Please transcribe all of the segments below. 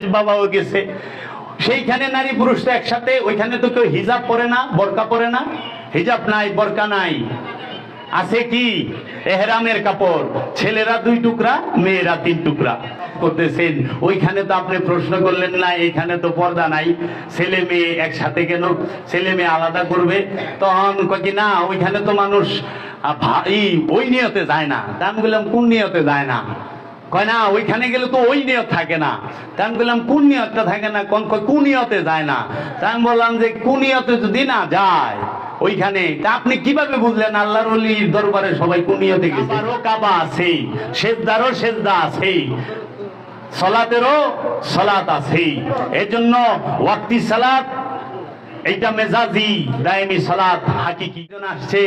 বাবাও গেছে, সেইখানে নারী পুরুষ তো একসাথে, ওইখানে তো কেউ হিজাব পরে না, বোরকা পরে না, হিজাব নাই, বোরকা নাই, আছে কি এহরামের কাপড়, ছেলেরা 2 টুকরা মেয়েরা 3 টুকরা করতেছেন। ওইখানে তো আপনি প্রশ্ন করলেন না, এখানে তো পর্দা নাই, ছেলে মেয়ে একসাথে কেন, ছেলে মেয়ে আলাদা করবে? তখন কয় কি না, ওইখানে তো মানুষ ওই নিয়তে যায় না। তা আমি বললাম কোন নিয়তে যায় না? কয় না ওইখানে গেলে তো ওই নিয়ত থাকে না। তা আমি বললাম কোন নিয়তটা থাকে না? কোন নিয়তে যায় না? তা আমি বললাম যে কোন নিয়তে যদি না যায় ওইখানে, তা আপনি কিভাবে বুঝলেন আল্লাহর ওলির দরবারে সবাই কোন নিয়তে গেছে? কাবা আছে, সেজদারও সেজদা আছে, সালাতেরও সালাত আছে। এর জন্য ওয়াক্তি সালাত এইটা মেজাজি, দায়মি সালাত হাকিকি। আসছে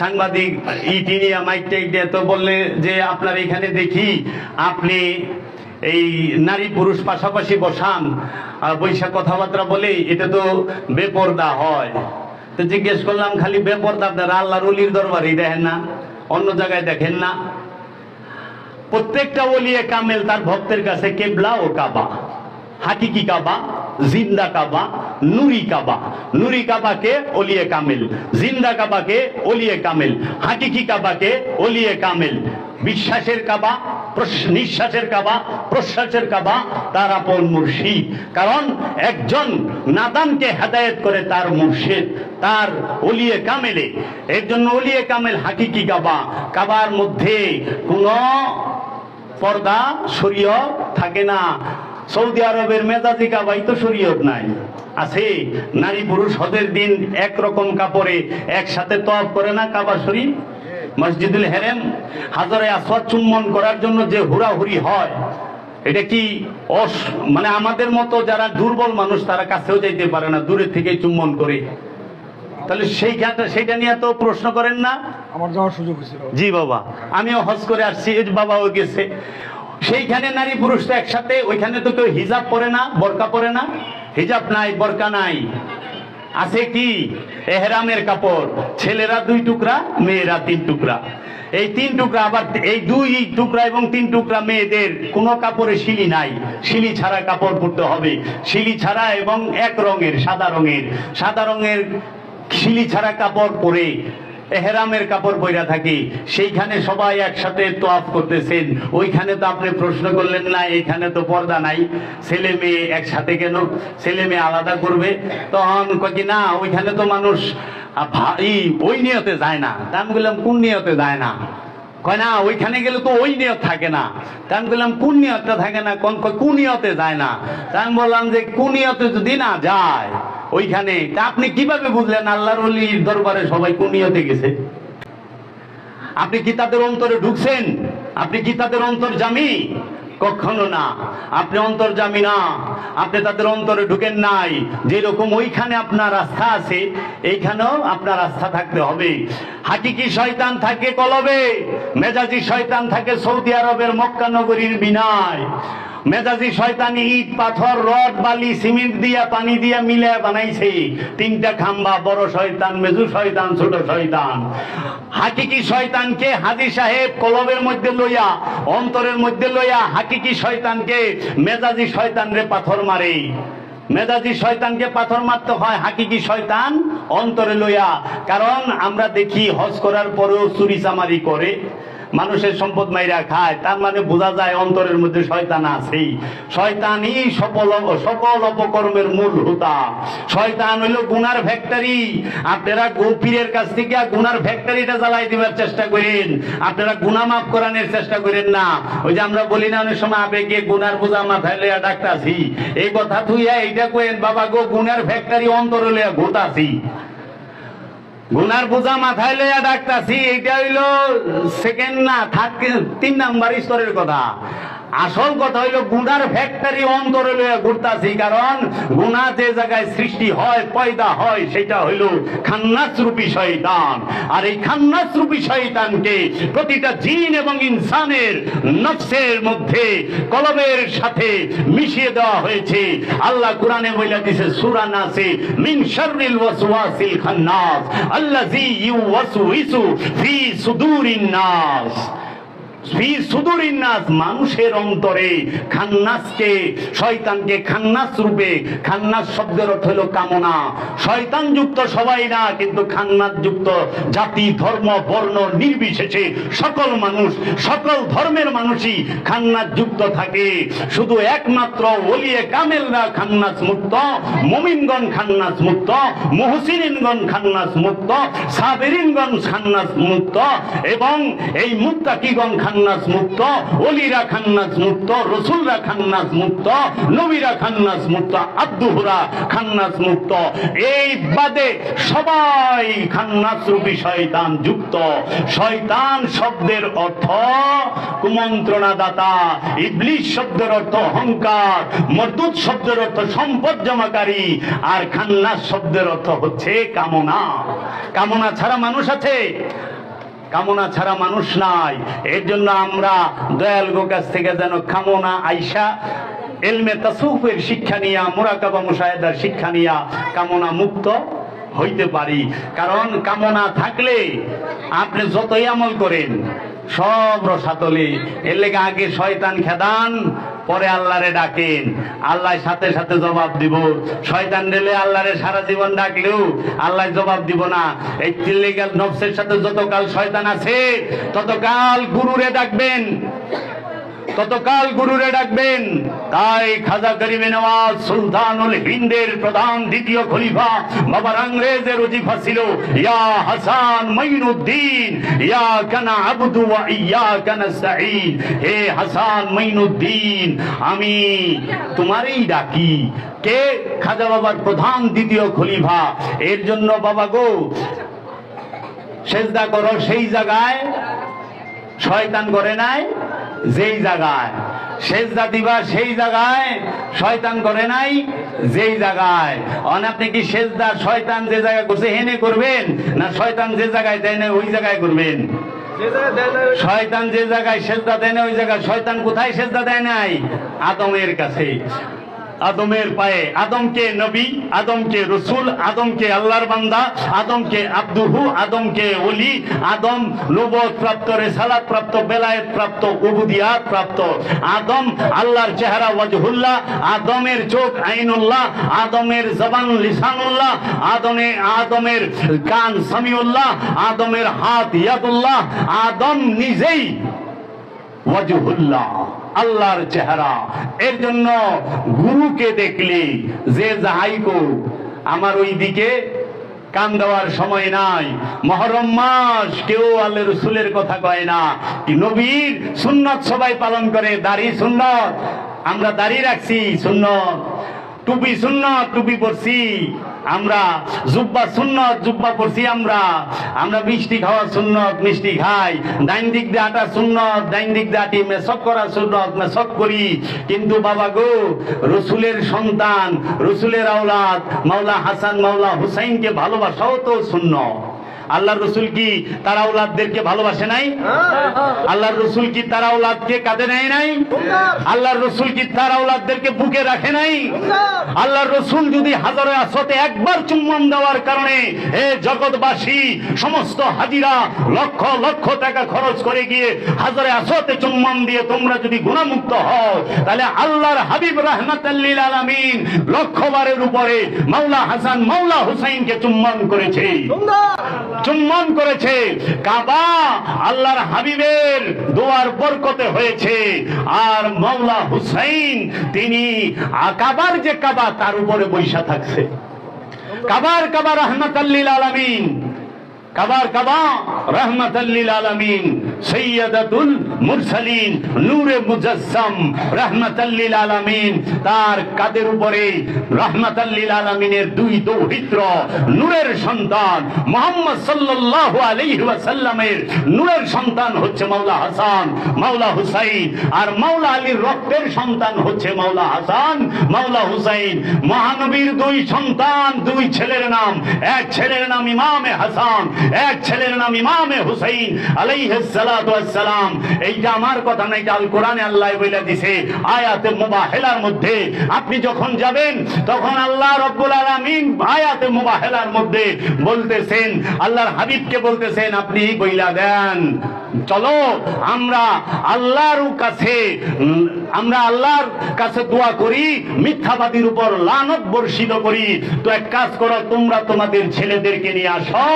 সাংবাদিক ইটিনিয়া মাইকটা তো বললে যে আপনার এখানে দেখি আপনি এই নারী পুরুষ পাশাপাশি বসান, বৈশাখ কথাবার্তা বলে, এটা তো বেপর্দা হয়। তো জিজ্ঞেস করলাম খালি বেপর্দা আপনারা আল্লাহর ওলির দরবারেই দেখেন না, অন্য জায়গায় দেখেন না? প্রত্যেকটা ওলিয়ে কামেল তার ভক্তের কাছে কেবলা ও কাবা, হাকিকি কাবা, জিন্দা কাবা, নুরি কাবা। নুরি কাবাকে ওলিয়ে কামেল, জিন্দা কাবাকে ওলিয়ে কামেল, হাকিকি কাবাকে ওলিয়ে কামেল। বিশ্বাসের কাবা, নিঃশ্বাসের কাবা, প্রশ্বাসের কাবা তার আপন মুর্শিদ। কারণ একজন নাদানকে হেদায়েত করে তার মুর্শিদ, তার ওলিয়ে কামেলে। এর জন্য ওলিয়ে কামেল হাকিকি কাবা। কাবার মধ্যে কোনো পর্দা শরীয়ত থাকে না। সৌদি আরবের মেজাজি কাবাই তো শরীয়ত নাই, আছে নারী পুরুষ হজের দিন একরকম কাপড়ে একসাথে তওয়াফ করে না কাবা শরীফ, মসজিদুল হেরেম। হাজরে আসওয়াদ চুম্বন করার জন্য যে হুড়াহুড়ি হয়, এটা কি মানে আমাদের মতো যারা দুর্বল মানুষ তারা কাছেও যাইতে পারে না, দূরে থেকে চুম্বন করে। তাহলে সেইটা নিয়ে তো প্রশ্ন করেন না? আমার যাওয়ার সুযোগ হয়েছিল। জি বাবা, আমিও হজ করে আসছি, বাবাও গেছে। সেইখানে নারী পুরুষ তো একসাথে, ওইখানে তো কেউ হিজাব পরে না, বোরকা পরে না, হিজাব নাই, বোরকা নাই, আছে কি এহরামের কাপড়, ছেলেরা 2 টুকরা মেয়েরা 3 টুকরা। এই 3 টুকরা, আবার এই 2 টুকরা এবং 3 টুকরা মেয়েদের কোনো কাপড়ে শিলি নাই, শিলি ছাড়া কাপড় পরতে হবে, শিলি ছাড়া এবং এক রঙের সাদা রঙের শিলি ছাড়া কাপড় পরে এহরামের কাপড় পরা থাকে। সেইখানে সবাই একসাথে তোয়াফ করতেছেন। ওইখানে তো আপনি প্রশ্ন করলেন না, এখানে তো পর্দা নাই, ছেলে মেয়ে একসাথে কেন, ছেলে মেয়ে আলাদা করবে? তখন কয় কি না, ওইখানে তো মানুষ ওই নিয়তে যায় না। তা আমি বললাম কোন নিয়তে যায় না? কয় না ওইখানে গেলে তো ওই নিয়ত থাকে না। তা আমি বললাম কোন নিয়তটা থাকে না? কোন নিয়তে যায় না? তা আমি বললাম যে কোন নিয়তে যদি না যায় ওইখানে, তা আপনি কিভাবে বুঝলেন আল্লাহর ওলির দরবারে সবাই কোন নিয়তে গেছে? আপনি কি তাদের অন্তরে ঢুকছেন? আপনি কি তাদের অন্তর্যামী? কখনো না, আপনি অন্তর্যামী না, আপনি তাদের অন্তরে ঢুকেন নাই। যেরকম ওইখানে আপনার আস্থা আছে, এইখানেও আপনার আস্থা থাকতে হবে। হাকিকি শয়তান থাকে কলবে, মেজাজি শয়তান থাকে সৌদি আরবের মক্কা নগরীর বিনায়। মেজাজি শয়তান ইট পাথর রড বালি সিমেন্ট দিয়া পানি দিয়া মিলে বানাইছে 3টা খাম্বা, বড় শয়তান, মেজু শয়তান, ছোট শয়তান। হাকিকি শয়তানকে হাজী সাহেব কলবের মধ্যে লইয়া, অন্তরের মধ্যে লইয়া হাকিকি শয়তানকে মেজাজি শয়তান রে পাথর মারে। মেজাজি শয়তানকে পাথর মারতে হয় হাকিকি শয়তান অন্তরে লইয়া। কারণ আমরা দেখি হজ করার পরেও চুরি চামারি করে, মানুষের সম্পদ মাইরা খায়, তার মানে বোঝা যায় অন্তরের মধ্যে শয়তান আছেই। শয়তানই সকল অপকর্মের মূল হোতা। শয়তান হইল গুনার ফ্যাক্টরি। আপনারা পীরের কাছ থেকে গুনার ফ্যাক্টরিটা জ্বালাই দিবার চেষ্টা করেন, আপনারা গুনাহ মাফ করানোর চেষ্টা করেন না। ওই যে আমরা বলি না অনেক সময় আবেগে গুনার বোঝা মাথায় লইয়া ডাকতাছি, এই কথা তুইয়া এইটা কইেন বাবা গো, গুনার ফ্যাক্টরি অন্তরে লইয়া ঘুরতাছি, গুনার বোঝা মাথায় লইয়া ডাকতাছি। এইটা হইল সেকেন্ড না, 3 নাম্বার স্তরের কথা। আসল কথা হইল গুনার ফ্যাক্টরি অন্তরে লইয়া ঘুরতাছি। কারণ গুনাহ যে জায়গায় সৃষ্টি হয়, পয়দা হয়, সেটা হইল খান্নাস রূপী শয়তান। আর এই খান্নাস রূপী শয়তানকে প্রতিটা জিন এবং ইনসানের নফসের মধ্যে কলবের সাথে মিশিয়ে দেওয়া হয়েছে। আল্লাহ কুরআনে বলে দিয়েছে সূরা নাসে, মিন শাররিল ওয়াসওয়াসিল খান্নাস আল্লাযী ইউওয়াসউইসু ফি সুদুরিন নাস। ফি সুদুরিন নাস, মানুষের অন্তরে খান্নাসকে, শয়তানকে খান্নাস রূপে, খান্নাস শব্দের অর্থ হলো কামনা। শয়তান যুক্ত সবাই না, কিন্তু খান্নাস যুক্ত জাতি ধর্ম বর্ণ নির্বিশেষে সকল মানুষ, সকল ধর্মের মানুষই খান্নাস যুক্ত থাকে। শুধু একমাত্র ওলিয়ে কামেলরা খান্নাস মুক্ত, মুমিনগণ খান্নাস মুক্ত, মুহসিনিনগণ খান্নাস মুক্ত, সাবেরিনগণ খান্নাস মুক্ত, এবং এই মুত্তাকিগণ খান্নাস মুক্ত, ওলিরা খান্নাস মুক্ত, রসুলরা খান্নাস মুক্ত, নবীরা খান্নাস মুক্ত, আব্দুহুরা খান্নাস মুক্ত। এই বাদে সবাই খান্নাস রূপী শয়তান যুক্ত। শয়তান শব্দের অর্থ কুমন্ত্রণা দাতা, ইবলিস শব্দের অর্থ অহংকার, মরদুদ শব্দের অর্থ সম্পদ জমাকারী, আর খান্নাস শব্দের অর্থ হচ্ছে কামনা। কামনা ছাড়া মানুষ আছে? কামনা ছাড়া মানুষ নাই। এর জন্য আমরা দয়াল গো কাছ থেকে যেন কামনা আইসা এলমে তাসাউফের শিক্ষা নিয়া, মুরাকাবা মুশাহেদার শিক্ষা নিয়া কামনা মুক্ত হইতে পারি। কারণ কামনা থাকলে আপনি যতই আমল করেন সব রসাতলে। এর লেগে আগে শয়তান খেদান, পরে আল্লাহরে ডাকেন, আল্লাহ সাথে সাথে জবাব দিব। শয়তান দিলে আল্লাহরে সারা জীবন ডাকলেও আল্লাহ জবাব দিব না। এই তিল্লিগাল নফসের সাথে যতকাল শয়তান আছে ততকাল গুরুরে ডাকবেন, ততকাল গুরুরে ডাকবেন। তাই খাজা গরিবে নওয়াজ সুলতানুল হিন্দের প্রধান দ্বিতীয় খলিফা বাবার আংরেজের ওজিফা ছিল, ইয়া হাসান মাইনুদ্দিন ইয়া কানা আবদু ওয়া ইয়াকা নাস্তাঈন। হে হাসান মাইনুদ্দিন, আমি তোমারই ডাকি। কে? খাজা বাবার প্রধান দ্বিতীয় খলিফা। এর জন্য বাবা গো সেজদা করো সেই জায়গায় শয়তান করে নাই, যেই জায়গায় সেজদা দিবা সেই জায়গায় শয়তান করে নাই, যেই জায়গায়। আপনি কি সেজদা শয়তান যে জায়গায় করছে হেনে করবেন, না শয়তান যে জায়গায় দেয় না ওই জায়গায় করবেন? শয়তান যে জায়গায় সেজদা দেয় না ওই জায়গায়। শয়তান কোথায় সেজদা দেয় নাই? আদমের কাছে, আদমের পায়ে। আদমকে নবী, আদমকে রসুল, আদমকে আল্লাহর বান্দা, আদমকে আব্দুহু, আদমকে ওলি, আদম নবুয়ত প্রাপ্ত, রিসালাত প্রাপ্ত, বেলায়েত প্রাপ্ত, উবুদিয়াত প্রাপ্ত। আদম আল্লাহর চেহারা ওয়াজহুল্লাহ, আদমের চোখ আইনুল্লাহ, আদমের জবান লিসানুল্লাহ, আদমের কান সামিউল্লাহ, আদমের হাত ইয়াদুল্লাহ। আদম নিজেই ওয়াজহুল্লাহ, আল্লাহর চেহারা। এর জন্য গুরুকে দেখলে যে যাহাই কো, আমার ওই দিকে কান দেওয়ার সময় নাই। মহরম মাস কেউ আল্লাহ রসুলের কথা কয় না, নবীর সুন্নত সবাই পালন করে। দাড়ি সুন্নত, আমরা দাড়ি রাখছি সুন্নত। টুপি সুন্নত, টুপি পরছি আমরা। জুব্বা সুন্নত, জুব্বা পরছি আমরা। আমরা মিষ্টি খাওয়া সুন্নত, মিষ্টি খাই। ডাইন দিক দিয়ে আটা সুন্নত, ডাইন দিক দিয়ে আটি। মেসক করা সুন্নত, মেসক করি। কিন্তু বাবা গো, রসুলের সন্তান, রসুলের আওলাদ মাওলা হাসান মাওলা হুসাইনকে ভালোবাসাও তো সুন্নত। আল্লাহর রসুল কি তার আওলাদদেরকে ভালোবাসে নাই? আল্লাহর রসুল কি তার আওলাদকে কাঁধে নেয় নাই? আল্লাহর রসুল কি তার আওলাদদেরকে বুকে রাখে নাই? আল্লাহর রসুল যদি হাজারে আসতে একবার চুম্বন দেওয়ার কারণে হে জগৎবাসী সমস্ত হাজিরা লক্ষ লক্ষ টাকা খরচ করে গিয়ে হাজারে আসতে চুম্বন দিয়ে তোমরা যদি গুনাহমুক্ত হও, তাহলে আল্লাহর হাবিব রাহমাতাল লিল আলামিন লক্ষবারের উপরে মাওলা হাসান মাওলা হুসাইনকে চুম্বন করেছে, চুম্বন করেছে। কাবা আল্লাহর হাবিবের দোয়ার বরকতে হয়েছে। আর মাওলা হুসাইন তিনি কাবার যে কাবা তার উপরে বৈশা থাকছে। কাবার কাবা রাহমাতাল লিল আলামিন, কাবার কাবা রাহমাতাল লিল আলামিন, সাইয়্যিদাতুল মুরসালিন, নূরে মুজাসসাম রাহমাতাল লিল আলামিন। তার কাদের উপরে রাহমাতাল লিল আলামিনের দুই দৌহিত্র নূরের সন্তান মুহাম্মদ সাল্লাল্লাহু আলাইহি ওয়াসাল্লামের নূরের সন্তান হচ্ছে মাওলা হাসান মাওলা হুসাইন। আর মাওলা আলীর রক্তের সন্তান হচ্ছে মাওলা হাসান মাওলা হুসাইন। মহানবীর দুই সন্তান, দুই ছেলের নাম, এক ছেলের নাম ইমামে হাসান, এক ছেলের নাম ইমামে হুসাইন আলাইহিস সালাতু ওয়াস সালাম। এইটা আমার কথা না, এটা আল কোরআনে আল্লাহ বলে দিয়েছে আয়াতে মুবাহিলার মধ্যে। আপনি যখন যাবেন তখন আল্লাহ রাব্বুল আলামিন আয়াতে মুবাহিলার মধ্যে বলতেছেন, আল্লাহর হাবিবকে বলতেছেন আপনি বইলা দেন চলো আমরা আল্লাহর কাছে দোয়া করি, মিথ্যাবাদীর উপর লানত বর্ষিত করি। তো এক কাজ করো, তোমরা তোমাদের ছেলেদেরকে নিয়ে আসো,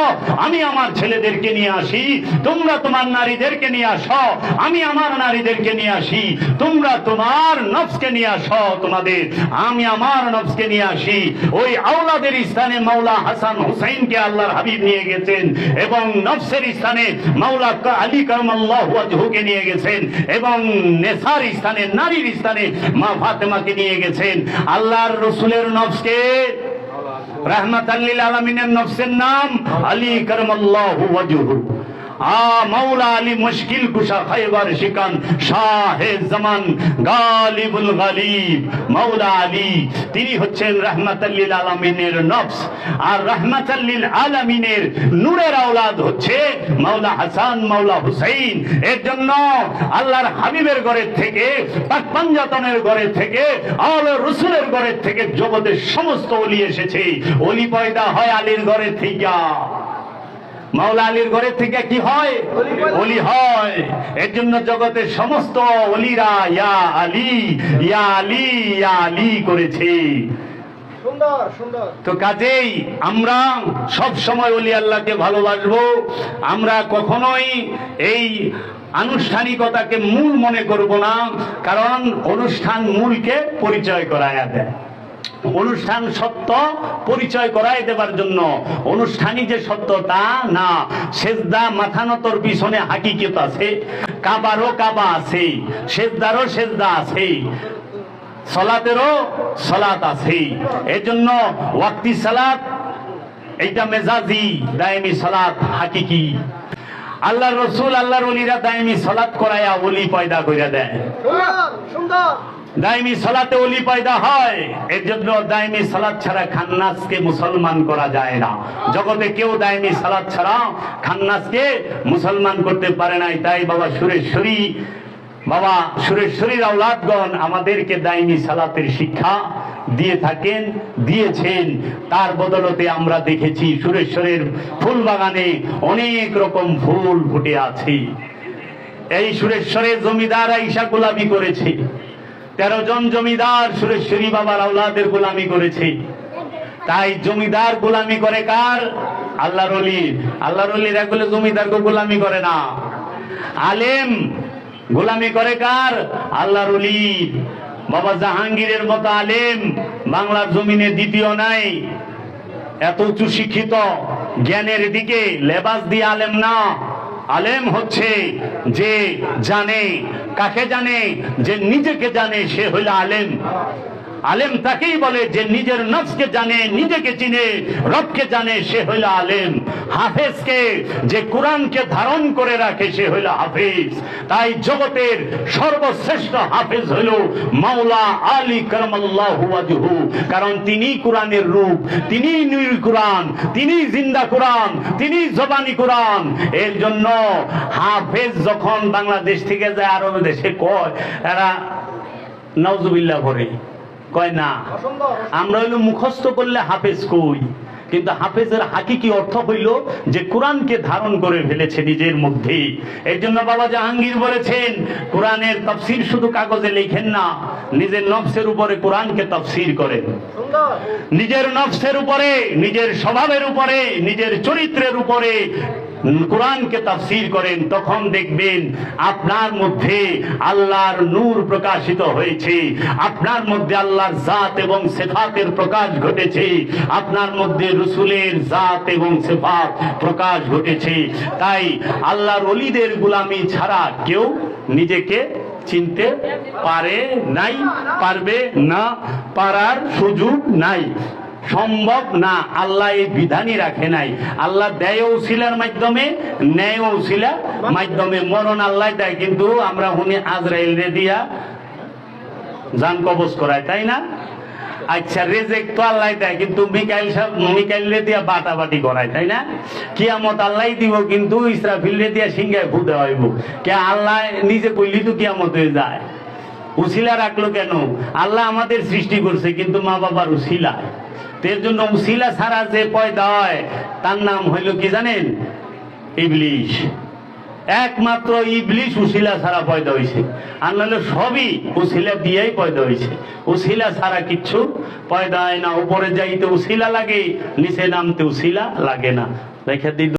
আমি আমার ছেলেদেরকে নিয়ে আসি, তোমরা তোমার নারীদেরকে নিয়ে আসো, আমি আমার নারীদেরকে নিয়ে আসি, তোমরা তোমার নফসকে নিয়ে আসো তোমাদের, আমি আমার নফসকে নিয়ে আসি। ওই আওলাদের স্থানে মাওলা হাসান হুসাইনকে আল্লাহর হাবিব নিয়ে গেছেন, এবং নফসের স্থানে মাওলা আলী কারামাল্লাহু ওয়াজহুকে নিয়ে গেছেন, এবং নেসার স্থানে, নারীর স্থানে মা ফাতেমাকে নিয়ে গেছেন। আল্লাহর রসুলের নফসকে, রাহমাতাল লিল আলামিনের নফসের নাম আলী কারামাল্লাহু ওয়াজহু। মাওলা আলী মুশকিল কুশা, খায়বার শিকান, শাহে জামান, গালিবুল গালিব মাওলা আলী, তিনি হচ্ছেন রাহমাতাল লিল আলামিনের নফস। আর রাহমাতাল লিল আলামিনের নূরের আওলাদ হচ্ছে মাওলা হাসান, মাওলা হুসাইন। এর জন্য আল্লাহর হাবিবের ঘরের থেকে, পাক পাঞ্জাতনের ঘরের থেকে, আওলাদ রাসূলের ঘরের থেকে জগতের সমস্ত ওলি এসেছে। ওলি পয়দা হয় আলীর ঘরের থেকে। মাওলা আলীর ঘরের থেকে কি হয়? ওলি হয়। এর জন্য জগতের সমস্ত ওলিরা ইয়া আলী, ইয়া আলী, ইয়া আলী করেছে। তো কাজেই আমরা সব সময় ওলি আল্লাহকে ভালোবাসবো। আমরা কখনোই এই আনুষ্ঠানিকতাকে মূল মনে করব না, কারণ অনুষ্ঠান মূলকে পরিচয় করায়া দেয়। অনুষ্ঠান সত্য পরিচয় করাই দেবার জন্য, অনুষ্ঠানই যে সত্য তা না। সেজদা মাথা নতর পিছনে হাকিকত আছে, কাবারও কাবা আছে, সেজদারও সেজদা আছে, সালাতেরও সালাত আছে। এজন্য ওয়াক্তি সালাত এইটা মেজাজি, দায়েমি সালাত হাকিকি। আল্লাহর রাসূল, আল্লাহর ওলিরা দায়েমি সালাত করায়া ওলি পয়দা কইরা দেয়। সুন্দর দাইমি সালাতে ওলি পয়দা হয়। এর জন্য দাইমি সালাত ছাড়া খান্নাসকে মুসলমান করা যায় না। জগতে কেউ দাইমি সালাত ছাড়া খান্নাসকে মুসলমান করতে পারে নাই। তাই বাবা সুরেশ্বরীর আওলাদগণ আমাদেরকে দাইমি সালাতের শিক্ষা দিয়ে থাকেন, দিয়েছেন। তার বদলতে আমরা দেখেছি সুরেশ্বরের ফুল বাগানে অনেক রকম ফুল ফুটে আছে। এই সুরেশ্বরের জমিদার আইসা গোলামি করেছে। 13 জন জমিদার সুরেশ্বরী বাবার আওলাদের গোলামি করেছে। তাই জমিদার গোলামি করে কার? আল্লাহর ওলি। আল্লাহর ওলির একগুলো জমিদারকে গোলামি করে না। আলেম গোলামি করে কার? আল্লাহর ওলি। বাবা জাহাঙ্গীরের মতো আলেম বাংলার জমিনে দ্বিতীয় নাই। এত উঁচু শিক্ষিত, জ্ঞানের দিকে লেবাস দিয়ে আলেম না। আলেম হচ্ছে যে জানে, কাকে জানে? যে নিজেকে জানে, সে হইল আলেম। আলেম তাকেই বলে যে নিজের নফসকে জানে, নিজেকে চিনে, রবকে জানে, সে হইল আলেম। হাফেজকে, যে কোরআনকে ধারণ করে রাখে, সে হইল হাফেজ। তাই জগতের সর্বশ্রেষ্ঠ হাফেজ হইল মাওলা আলী কারামাল্লাহু ওয়াজহু। কারণ তিনি কোরআনের রূপ, তিনি নূর কোরআন, তিনি জিন্দা কোরআন, তিনি জবানি কোরআন। এর জন্য হাফেজ যখন বাংলাদেশ থেকে যায় আরব দেশে, কয় এরা নাউজুবিল্লাহ করে, কয় না আমরা হইল মুখস্থ করলে হাফেজ কই। কিন্তু হাফেজের হাকিকি অর্থ হইল যে কোরআনকে ধারণ করে ফেলেছে নিজের মধ্যে। এর জন্য বাবা জাহাঙ্গীর বলেছেন, কোরআনের তাফসীর শুধু কাগজে লেখেন না, নিজের নফসের উপরে কোরআনকে তাফসীর করেন। নিজের নফসের উপরে, নিজের স্বভাবের উপরে, নিজের চরিত্রের উপরে কোরআনকে তাফসীর করেন। তখন দেখবেন আপনার মধ্যে আল্লাহর নূর প্রকাশিত হয়েছে, আপনার মধ্যে আল্লাহর জাত এবং সিফাতের প্রকাশ ঘটেছে, আপনার মধ্যে রাসূলের জাত এবং সিফাত প্রকাশ ঘটেছে। তাই আল্লাহর ওলিদের গোলামি ছাড়া কেউ নিজেকে চিনতে পারে নাই, পারবে না, পারার সুযোগ নাই, সম্ভব না। আল্লাহ এই বিধানই রাখে নাই। আল্লাহ দেয় উসিলার মাধ্যমে, ন্যায় উসিলার মাধ্যমে। মরণ আল্লাহ দেয়, কিন্তু আমরা শুনি আজরাইল রে দিয়া জান কবজ করায়, তাই না? আচ্ছা, রেজেক তো আল্লাহ দেয়, কিন্তু মিকাইল রে দিয়া বাটাবাটি করায়, তাই না? কিয়ামত আল্লাহ দিব, কিন্তু ইসরাফিল রে দিয়া সিংহায় ফুদে হইব। কে আল্লাহ নিজে কইলি তো কিয়ামত হয়ে যায়। উসিলা রাখলো কেন? আল্লাহ আমাদের সৃষ্টি করছে, কিন্তু মা বাবার উসিলা। এর জন্য উসিলা ছাড়া যে পয়দা হয় তার নাম হইল কি জানেন? ইবলিশ। একমাত্র ইবলিশ উসিলা ছাড়া পয়দা হয়েছে, আর নাহলে সবই উসিলা দিয়েই পয়দা হয়েছে। উসিলা ছাড়া কিচ্ছু পয়দা হয় না। উপরে যাইতে উসিলা লাগে, নিচে নামতে উসিলা লাগে না। রেখে দিই।